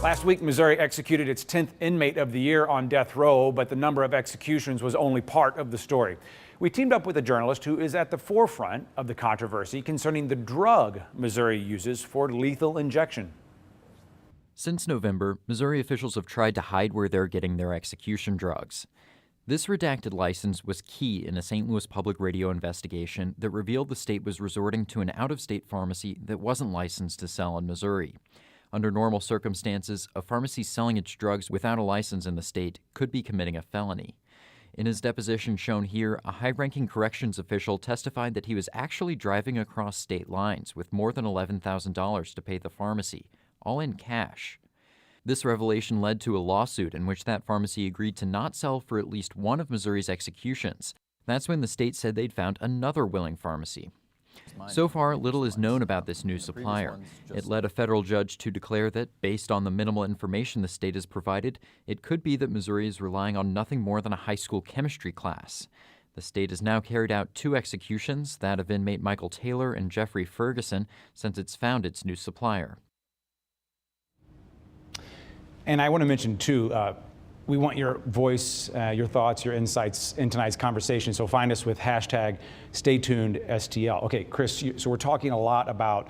Last week, Missouri executed its 10th inmate of the year on death row, but the number of executions was only part of the story. We teamed up with a journalist who is at the forefront of the controversy concerning the drug Missouri uses for lethal injection. Since November, Missouri officials have tried to hide where they're getting their execution drugs. This redacted license was key in a St. Louis Public Radio investigation that revealed the state was resorting to an out-of-state pharmacy that wasn't licensed to sell in Missouri. Under normal circumstances, a pharmacy selling its drugs without a license in the state could be committing a felony. In his deposition shown here, a high-ranking corrections official testified that he was actually driving across state lines with more than $11,000 to pay the pharmacy, all in cash. This revelation led to a lawsuit in which that pharmacy agreed to not sell for at least one of Missouri's executions. That's when the state said they'd found another willing pharmacy. So far, little is known about this new supplier. It led a federal judge to declare that, based on the minimal information the state has provided, it could be that Missouri is relying on nothing more than a high school chemistry class. The state has now carried out 2 executions, that of inmate Michael Taylor and Jeffrey Ferguson, since it's found its new supplier. And I want to mention, too, we want your voice, your thoughts, your insights in tonight's conversation. So find us with hashtag StayTunedSTL. Okay, Chris, so we're talking a lot about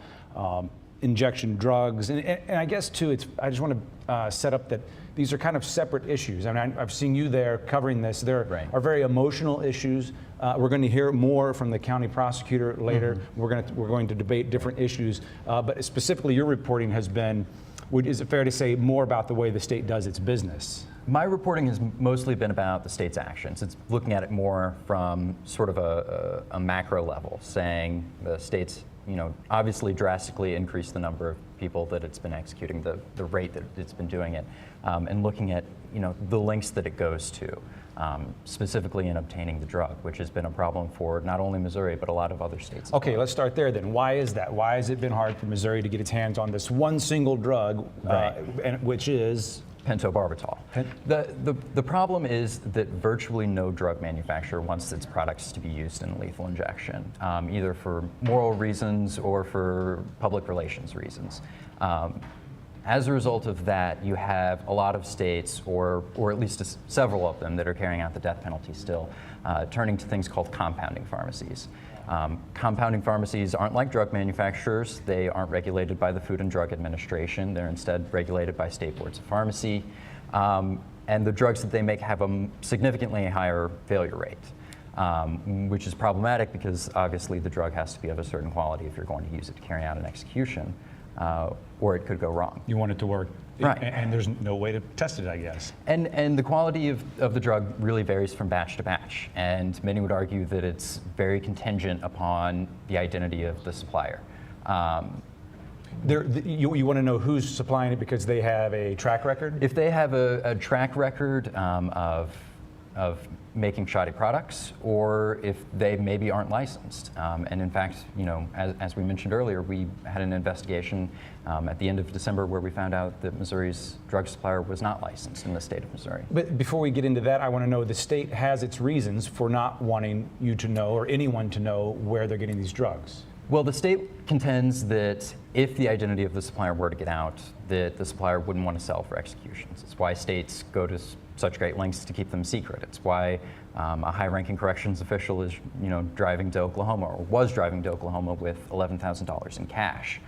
injection drugs. And I guess, too, I just want to set up that these are kind of separate issues. I mean, I've seen you there covering this. There are very emotional issues. We're going to hear more from the county prosecutor later. Mm-hmm. We're going to debate different issues. But specifically, your reporting has been, is it fair to say, more about the way the state does its business? My reporting has mostly been about the state's actions. It's looking at it more from sort of a macro level, saying the state's, obviously drastically increased the number of people that it's been executing, the rate that it's been doing it, and looking at, the lengths that it goes to, specifically in obtaining the drug, which has been a problem for not only Missouri, but a lot of other states. Okay, let's start there then. Why is that? Why has it been hard for Missouri to get its hands on this one single drug, which is? Pentobarbital. The problem is that virtually no drug manufacturer wants its products to be used in lethal injection, either for moral reasons or for public relations reasons. As a result of that, you have a lot of states, or at least several of them that are carrying out the death penalty still, turning to things called compounding pharmacies. Compounding pharmacies aren't like drug manufacturers. They aren't regulated by the Food and Drug Administration. They're instead regulated by state boards of pharmacy. And the drugs that they make have a significantly higher failure rate, which is problematic because obviously the drug has to be of a certain quality if you're going to use it to carry out an execution, or it could go wrong. You want it to work. Right. And there's no way to test it, I guess. And the quality of the drug really varies from batch to batch. And many would argue that it's very contingent upon the identity of the supplier. You want to know who's supplying it because they have a track record? If they have a track record of making shoddy products, or if they maybe aren't licensed. And in fact, as we mentioned earlier, we had an investigation at the end of December where we found out that Missouri's drug supplier was not licensed in the state of Missouri. But before we get into that, I want to know the state has its reasons for not wanting you to know, or anyone to know, where they're getting these drugs. Well, the state contends that if the identity of the supplier were to get out, that the supplier wouldn't want to sell for executions. It's why states go to such great lengths to keep them secret. It's why a high-ranking corrections official is, driving to Oklahoma, or was driving to Oklahoma with $11,000 in cash.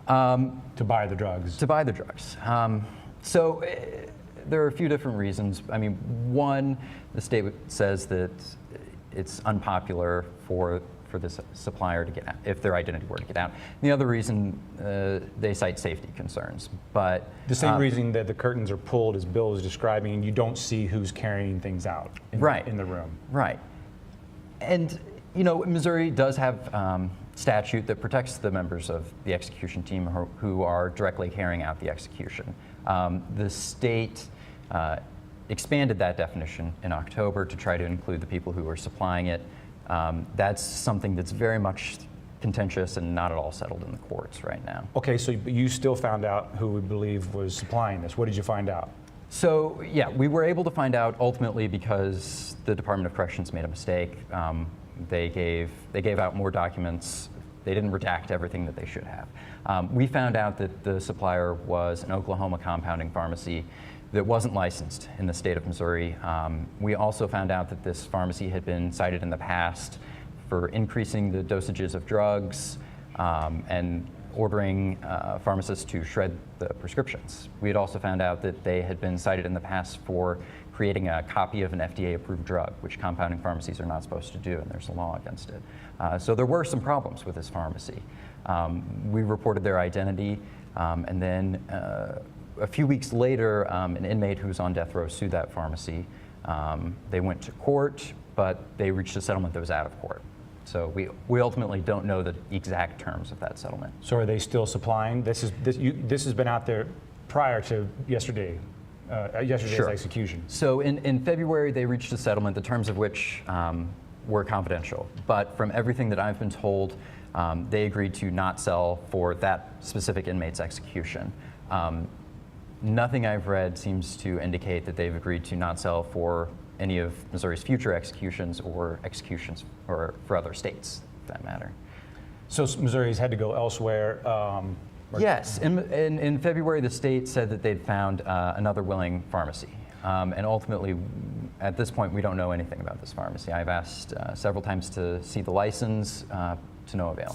To buy the drugs. To buy the drugs. So there are a few different reasons. I mean, one, the state says that it's unpopular for this supplier to get out, if their identity were to get out. And the other reason, they cite safety concerns. But the same reason that the curtains are pulled, as Bill was describing, and you don't see who's carrying things out in the room. Right. And, Missouri does have statute that protects the members of the execution team who are directly carrying out the execution. The state expanded that definition in October to try to include the people who are supplying it. That's something that's very much contentious and not at all settled in the courts right now. Okay, so you still found out who we believe was supplying this. What did you find out? So, yeah, we were able to find out ultimately because the Department of Corrections made a mistake. They gave out more documents they didn't redact everything that they should have. We found out that the supplier was an Oklahoma compounding pharmacy that wasn't licensed in the state of Missouri. We also found out that this pharmacy had been cited in the past for increasing the dosages of drugs and ordering pharmacists to shred the prescriptions. We had also found out that they had been cited in the past for creating a copy of an FDA-approved drug, which compounding pharmacies are not supposed to do, and there's a law against it. So there were some problems with this pharmacy. We reported their identity, and then a few weeks later, an inmate who was on death row sued that pharmacy. They went to court, but they reached a settlement that was out of court. So we ultimately don't know the exact terms of that settlement. So are they still supplying? This has been out there prior to yesterday's Sure. execution. So in February, they reached a settlement, the terms of which were confidential. But from everything that I've been told, they agreed to not sell for that specific inmate's execution. Nothing I've read seems to indicate that they've agreed to not sell for any of Missouri's future executions or executions for other states, for that matter. So Missouri's had to go elsewhere. Yes, in February, the state said that they'd found another willing pharmacy. And ultimately, at this point, we don't know anything about this pharmacy. I've asked several times to see the license, to no avail.